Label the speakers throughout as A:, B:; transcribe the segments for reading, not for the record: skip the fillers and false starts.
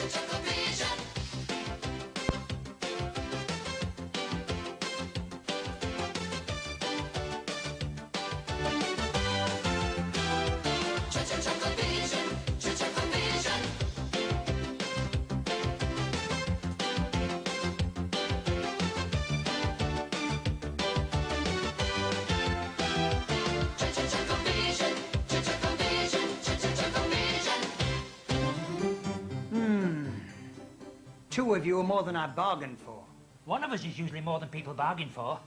A: ChuckleVision. ChuckleVision. ChuckleVision.
B: Two of you are more than I bargained for.
C: One of us is usually more than people bargain for.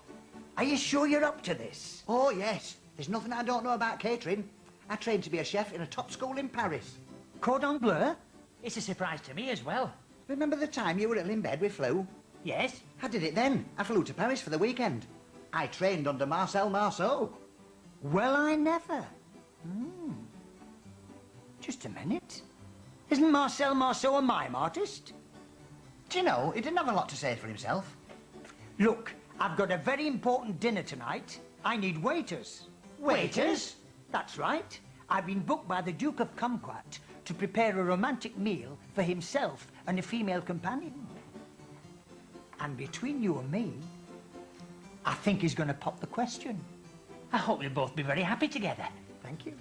B: Are you sure you're up to this?
D: Oh, yes. There's nothing I don't know about catering. I trained to be a chef in a top school in Paris.
B: Cordon bleu?
C: It's a surprise to me as well.
D: Remember the time you were ill in bed with flu?
C: Yes?
D: I did it then. I flew to Paris for the weekend. I trained under Marcel Marceau.
B: Well, I never. Just a minute. Isn't Marcel Marceau a mime artist?
D: Do you know, he didn't have a lot to say for himself.
B: Look, I've got a very important dinner tonight. I need waiters.
D: Waiters?
B: That's right. I've been booked by the Duke of Kumquat to prepare a romantic meal for himself and a female companion. And between you and me, I think he's going to pop the question.
C: I hope you'll both be very happy together.
B: Thank you.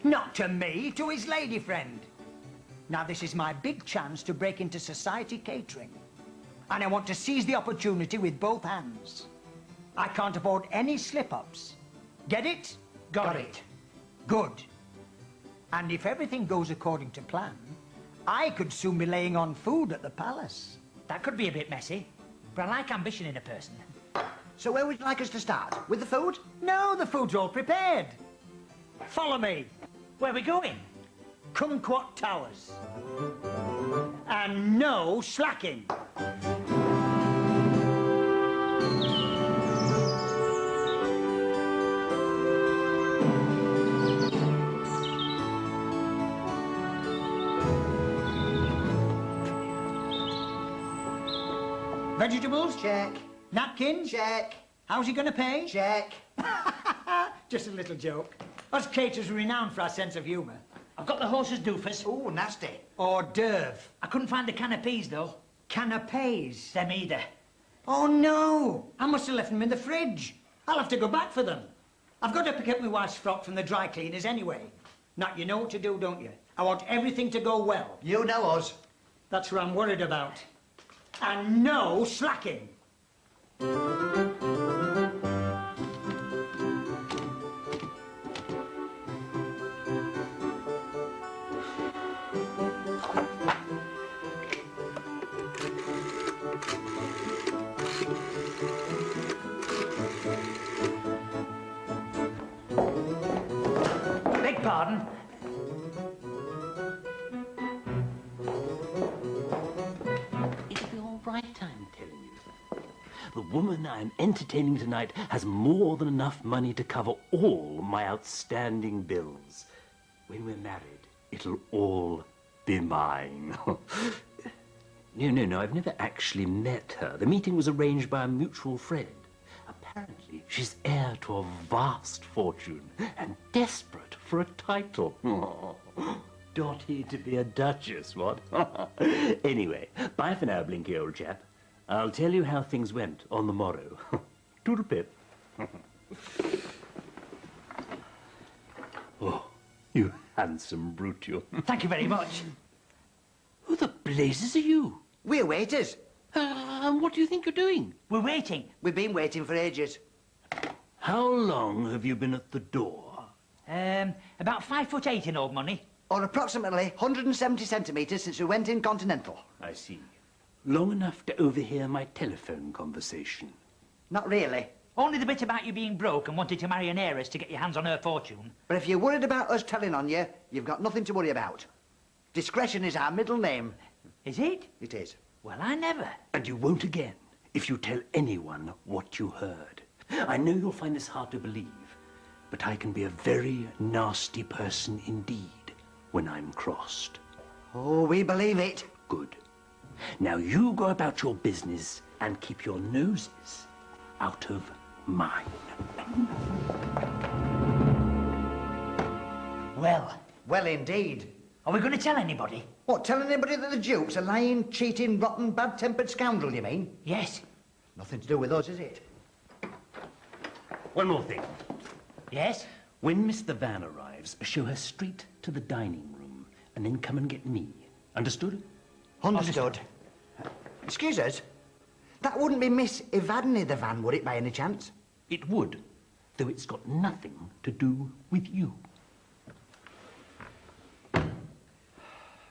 B: Not to me, to his lady friend. Now, this is my big chance to break into society catering. And I want to seize the opportunity with both hands. I can't afford any slip-ups. Get it?
C: Got it.
B: Good. And if everything goes according to plan, I could soon be laying on food at the palace.
C: That could be a bit messy, but I like ambition in a person.
D: So where would you like us to start? With the food?
B: No, the food's all prepared. Follow me.
C: Where are we going?
B: Kumquat Towers. And no slacking. Vegetables?
D: Check.
B: Napkins?
D: Check.
B: How's he going to pay?
D: Check.
B: Just a little joke. Us caterers are renowned for our sense of humour.
C: I've got the horse's doofus.
D: Ooh, nasty.
B: Hors d'oeuvre.
C: I couldn't find the canapes, though.
B: Canapes.
C: Them either.
B: Oh, no. I must have left them in the fridge. I'll have to go back for them. I've got to pick up my wife's frock from the dry cleaners anyway. Now, you know what to do, don't you? I want everything to go well.
D: You know us.
B: That's what I'm worried about. And no slacking.
C: Beg pardon?
E: It'll be all right, I'm telling you. The woman I'm entertaining tonight has more than enough money to cover all my outstanding bills. When we're married, it'll all be mine. No, I've never actually met her. The meeting was arranged by a mutual friend. Apparently, she's heir to a vast fortune and desperate for a title. Dotty to be a duchess, what? Anyway, bye for now, Blinky old chap. I'll tell you how things went on the morrow. Toodle-pip. Oh, you handsome brute, you.
C: Thank you very much.
E: Who the blazes are you?
D: We're waiters.
E: And what do you think you're doing?
C: We're waiting.
D: We've been waiting for ages.
E: How long have you been at the door?
C: About 5'8" in old money.
D: Or approximately 170 centimetres since we went in continental.
E: I see. Long enough to overhear my telephone conversation.
D: Not really.
C: Only the bit about you being broke and wanting to marry an heiress to get your hands on her fortune.
D: But if you're worried about us telling on you, you've got nothing to worry about. Discretion is our middle name.
C: Is it?
D: It is.
C: Well, I never.
E: And you won't again if you tell anyone what you heard. I know you'll find this hard to believe, but I can be a very nasty person indeed when I'm crossed.
D: Oh, we believe it.
E: Good. Now you go about your business and keep your noses out of mine.
C: Well.
D: Well, indeed.
C: Are we going to tell anybody?
D: What, telling anybody that the Duke's a lying, cheating, rotten, bad-tempered scoundrel, you mean?
C: Yes.
D: Nothing to do with us, is it?
E: One more thing.
C: Yes?
E: When Mr. Van arrives, show her straight to the dining room and then come and get me. Understood?
D: Understood. Excuse us. That wouldn't be Miss Evadne the Van, would it, by any chance?
E: It would, though it's got nothing to do with you.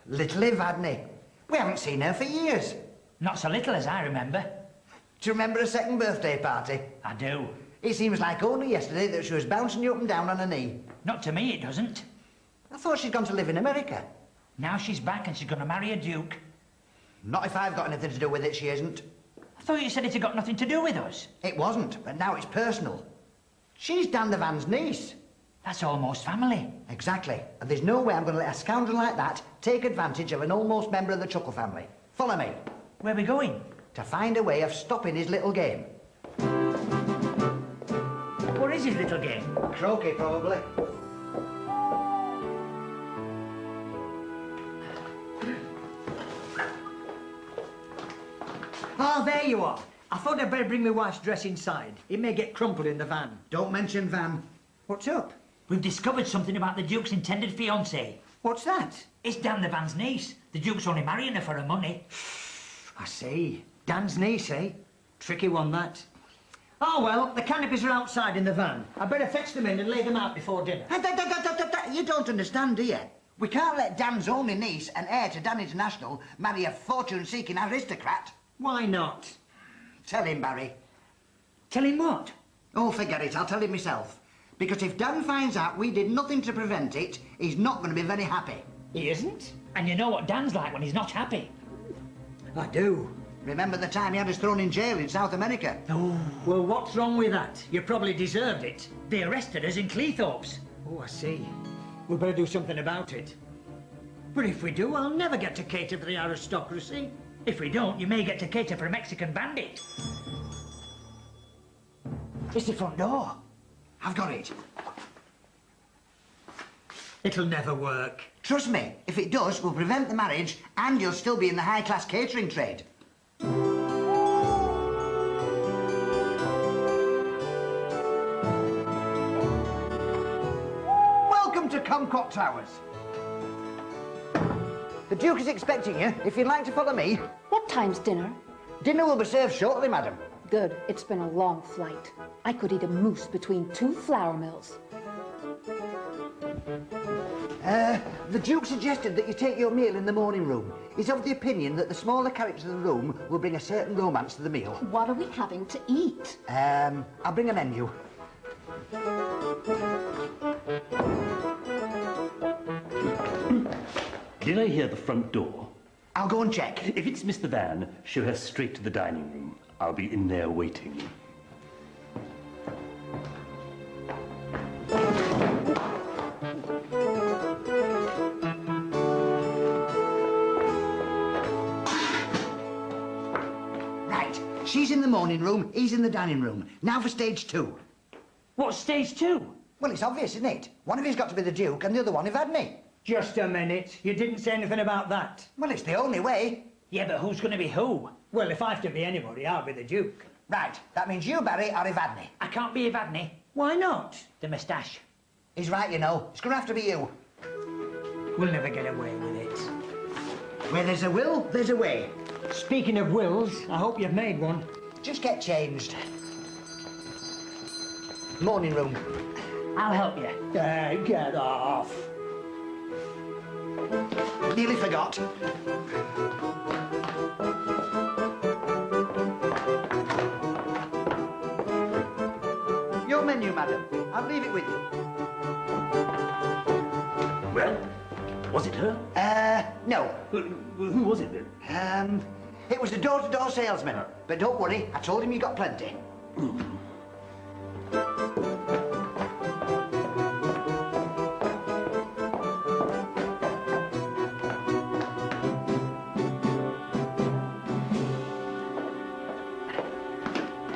D: Little Evadne. We haven't seen her for years.
C: Not so little as I remember.
D: Do you remember her second birthday party?
C: I do.
D: It seems like only yesterday that she was bouncing you up and down on her knee.
C: Not to me, it doesn't.
D: I thought she'd gone to live in America.
C: Now she's back and she's going to marry a duke.
D: Not if I've got anything to do with it, she isn't.
C: I thought you said it had got nothing to do with us.
D: It wasn't, but now it's personal. She's Dan the Van's niece.
C: That's almost family.
D: Exactly. And there's no way I'm going to let a scoundrel like that take advantage of an almost member of the Chuckle family. Follow me.
C: Where are we going?
D: To find a way of stopping his little game.
C: What is his little game?
D: Croquet, probably.
B: Ah, there you are. I thought I'd better bring my wife's dress inside. It may get crumpled in the van.
D: Don't mention Van.
B: What's up?
C: We've discovered something about the duke's intended fiancée.
B: What's that?
C: It's Dan the Van's niece. The duke's only marrying her for her money.
B: I see. Dan's niece, eh? Tricky one, that. Oh, well, the canopies are outside in the van. I'd better fetch them in and lay them out before dinner.
D: You don't understand, do you? We can't let Dan's only niece and heir to Dan International marry a fortune-seeking aristocrat.
B: Why not?
D: Tell him, Barry.
B: Tell him what?
D: Oh, forget it. I'll tell him myself. Because if Dan finds out we did nothing to prevent it, he's not going to be very happy.
B: He isn't?
C: And you know what Dan's like when he's not happy.
B: I do.
D: Remember the time he had us thrown in jail in South America?
B: Oh. Well, what's wrong with that? You probably deserved it.
C: They arrested us in Cleethorpes.
B: Oh, I see. We better do something about it. But if we do, I'll never get to cater for the aristocracy.
C: If we don't, you may get to cater for a Mexican bandit. It's the front door.
D: I've got it.
B: It'll never work.
D: Trust me, if it does, we'll prevent the marriage and you'll still be in the high-class catering trade. Welcome to Comcock Towers. The Duke is expecting you. If you'd like to follow me.
F: What time's dinner?
D: Dinner will be served shortly, madam.
F: Good. It's been a long flight. I could eat a moose between 2 flour mills.
D: The Duke suggested that you take your meal in the morning room. He's of the opinion that the smaller characters of the room will bring a certain romance to the meal.
F: What are we having to eat?
D: I'll bring a menu.
E: Did I hear the front door?
D: I'll go and check.
E: If it's Mr. Van, show her straight to the dining room. I'll be in there waiting.
D: Right. She's in the morning room, he's in the dining room. Now for stage 2.
C: What's stage 2?
D: Well, it's obvious, isn't it? One of you's got to be the Duke and the other one Evadne.
B: Just a minute. You didn't say anything about that.
D: Well, it's the only way.
C: Yeah, but who's going to be who?
B: Well, if I have to be anybody, I'll be the Duke.
D: Right. That means you, Barry, are Evadne.
C: I can't be Evadne.
B: Why not?
C: The moustache.
D: He's right, you know. It's going to have to be you.
B: We'll never get away with it.
D: Where there's a will, there's a way.
B: Speaking of wills, I hope you've made one.
D: Just get changed. Morning room.
C: I'll help you.
B: Get off.
D: Nearly forgot. Your menu, madam. I'll leave it with you.
E: Well, was it her?
D: No.
E: Who was it then?
D: It was the door-to-door salesman. But don't worry, I told him you got plenty.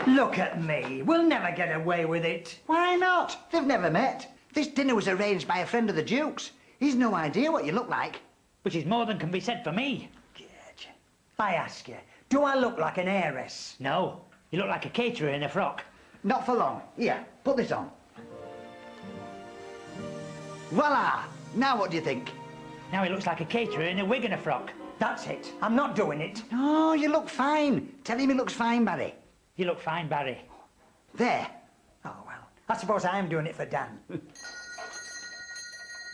B: Look at me. We'll never get away with it.
D: Why not? They've never met. This dinner was arranged by a friend of the Duke's. He's no idea what you look like.
C: Which is more than can be said for me.
B: I ask you, do I look like an heiress?
C: No, you look like a caterer in a frock.
D: Not for long. Here, put this on. Voila! Now what do you think?
C: Now he looks like a caterer in a wig and a frock.
B: That's it. I'm not doing it.
D: Oh, you look fine. Tell him he looks fine, Barry.
C: You look fine, Barry.
D: There.
B: Oh, well, I suppose I am doing it for Dan.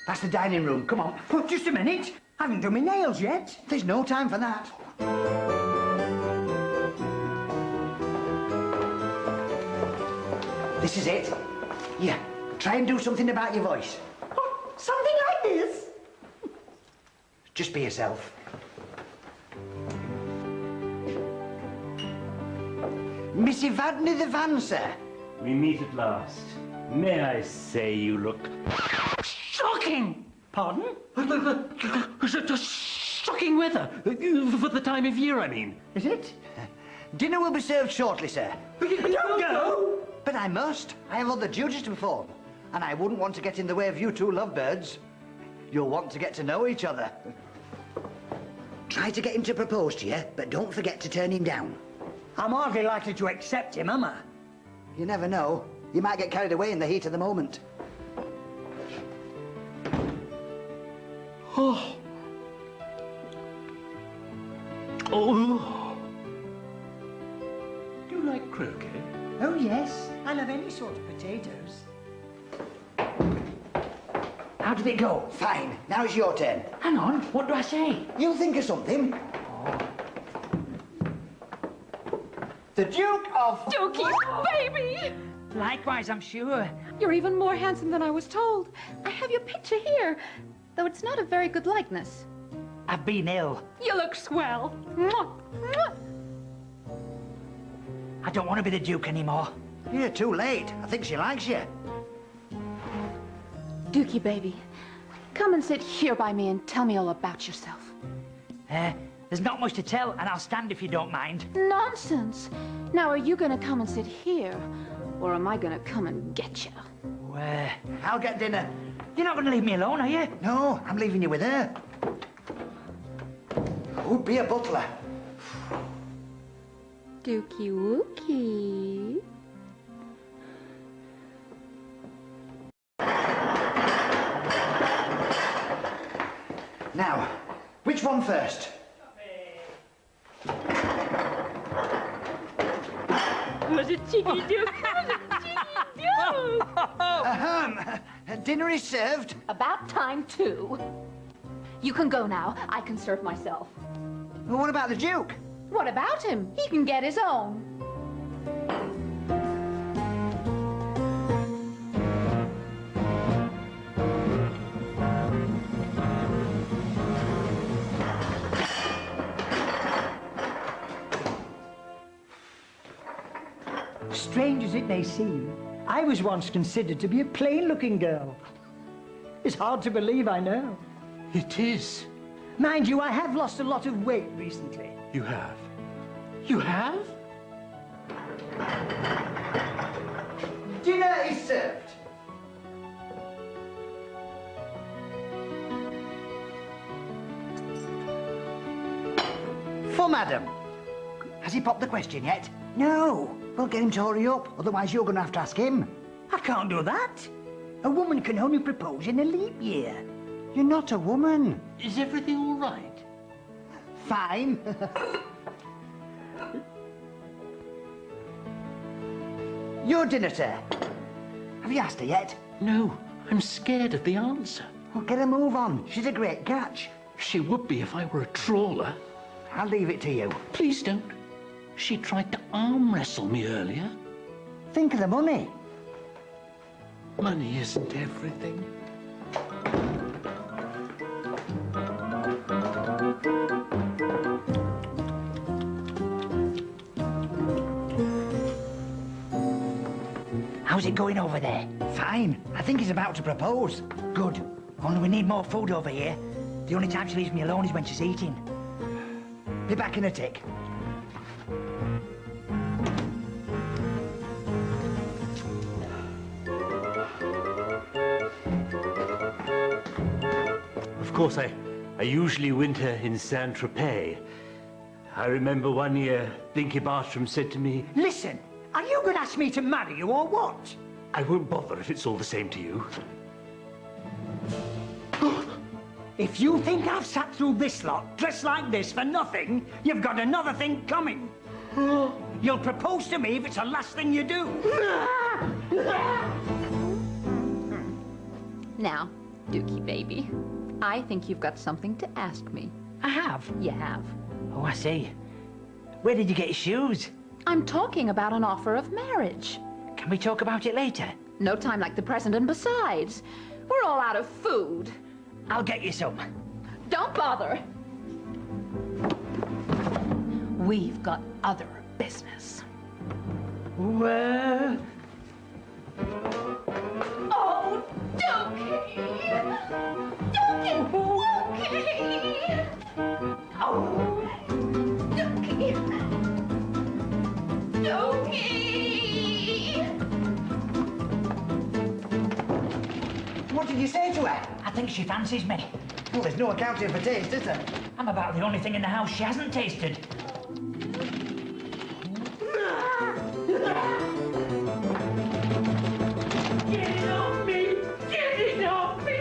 D: That's the dining room. Come on.
B: Oh, just a minute. I haven't done my nails yet.
D: There's no time for that. This is it. Here, try and do something about your voice.
B: Oh, something like this?
D: Just be yourself. Miss Evadne the Van, sir.
E: We meet at last. May I say you look shocking?
B: Pardon?
E: Shocking weather. For the time of year, I mean.
B: Is it?
D: Dinner will be served shortly, sir.
B: Don't go!
D: But I must. I have other duties to perform. And I wouldn't want to get in the way of you two lovebirds. You'll want to get to know each other. Try to get him to propose to you, but don't forget to turn him down.
B: I'm hardly likely to accept him, am I?
D: You never know. You might get carried away in the heat of the moment.
E: Oh. Oh. Do you like croquet?
B: Oh, yes. I love any sort of potatoes.
D: How did it go? Fine. Now it's your turn.
C: Hang on, what do I say?
D: You'll think of something. The Duke of...
F: Dookie, baby!
C: Likewise, I'm sure.
F: You're even more handsome than I was told. I have your picture here, though it's not a very good likeness.
C: I've been ill.
F: You look swell. Mwah, mwah.
C: I don't want to be the Duke anymore.
D: You're too late. I think she likes you.
F: Dookie, baby, come and sit here by me and tell me all about yourself.
C: There's not much to tell, and I'll stand if you don't mind.
F: Nonsense. Now, are you gonna come and sit here, or am I gonna come and get you?
D: I'll get dinner.
C: You're not going to leave me alone, are you?
D: No, I'm leaving you with her. Who'd be a butler?
F: Dookie wookie.
D: Now, which one first?
F: Was it Cheeky Duke? Was it Cheeky Duke?
D: Dinner is served.
F: About time, too. You can go now. I can serve myself.
D: Well, what about the Duke?
F: What about him? He can get his own.
B: Strange as it may seem, I was once considered to be a plain-looking girl. It's hard to believe, I know.
E: It is.
B: Mind you, I have lost a lot of weight recently.
E: You have. You have?
D: Dinner is served. For Madam. Has he popped the question yet? No. Well, get him to hurry up, otherwise you're going to have to ask him.
B: I can't do that. A woman can only propose in a leap year.
D: You're not a woman.
E: Is everything all right?
D: Fine. Your dinner, sir. Have you asked her yet?
E: No, I'm scared of the answer.
D: Well, get a move on. She's a great catch.
E: She would be if I were a trawler.
D: I'll leave it to you.
E: Please don't. She tried to arm wrestle me earlier.
D: Think of the money.
E: Money isn't everything.
C: How's it going over there?
D: Fine. I think he's about to propose.
C: Good. Only we need more food over here. The only time she leaves me alone is when she's eating.
D: Be back in a tick.
E: Of course, I I usually winter in Saint-Tropez. I remember one year, Blinky Bartram said to me,
B: Listen, are you going to ask me to marry you or what?
E: I won't bother if it's all the same to you.
B: If you think I've sat through this lot, dressed like this for nothing, you've got another thing coming. You'll propose to me if it's the last thing you do.
F: Now, Dookie baby, I think you've got something to ask me.
C: I have.
F: You have.
C: Oh, I see. Where did you get your shoes?
F: I'm talking about an offer of marriage.
C: Can we talk about it later?
F: No time like the present, and besides, we're all out of food.
C: I'll get you some.
F: Don't bother. We've got other business.
C: Well...
F: Oh, Dookie! Dookie! Dookie! Oh, Dookie! Dookie!
D: What did you say to her?
C: I think she fancies me.
D: Well, there's no accounting for taste, is there?
C: I'm about the only thing in the house she hasn't tasted. Get it off me! Get it off me!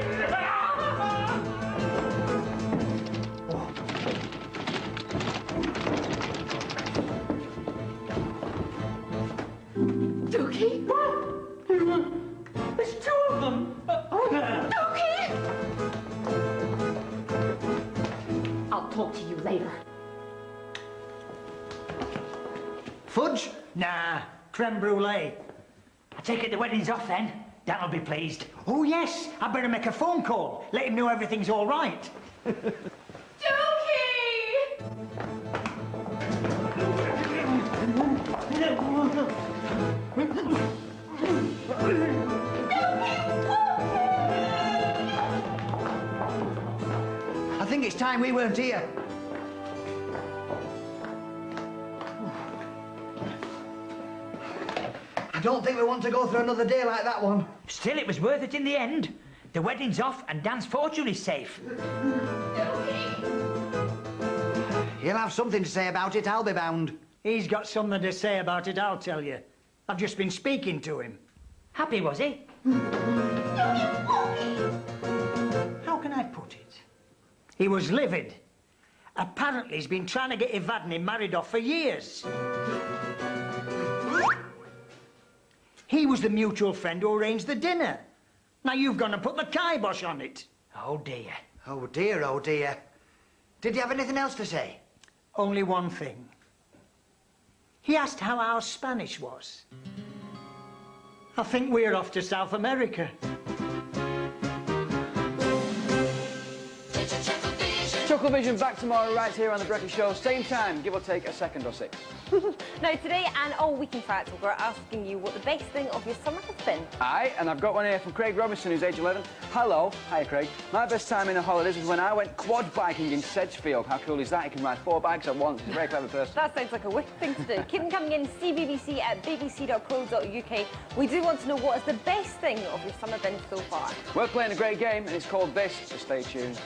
F: Dookie?
C: There's two of them!
F: Dookie! I'll talk to you later.
D: Fudge?
B: Nah, creme brulee.
C: I take it the wedding's off then. Dan'll be pleased.
B: Oh, yes, I better make a phone call. Let him know everything's all right.
D: I think it's time we weren't here. I don't think we want to go through another day like that one.
C: Still, it was worth it in the end. The wedding's off and Dan's fortune is safe.
D: He'll have something to say about it, I'll be bound.
B: He's got something to say about it, I'll tell you. I've just been speaking to him.
C: Happy, was he?
B: How can I put it? He was livid. Apparently, he's been trying to get Evadne married off for years. He was the mutual friend who arranged the dinner. Now you've gone and put the kibosh on it.
C: Oh, dear.
D: Oh dear, oh dear. Did you have anything else to say?
B: Only one thing. He asked how our Spanish was. I think we're off to South America.
G: ChuckleVision back tomorrow right here on The Breakfast Show. Same time, give or take a second or six.
H: Now, today and all week, in fact, we're asking you what the best thing of your summer has been.
G: Aye, and I've got one here from Craig Robinson, who's age 11. Hello. Hi, Craig. My best time in the holidays was when I went quad biking in Sedgefield. How cool is that? He can ride 4 bikes at once. He's a very clever person.
H: That sounds like a wicked thing to do. Keep them coming in, cbbc@bbc.co.uk. We do want to know what is the best thing of your summer been so far.
G: We're playing a great game, and it's called This, so stay tuned.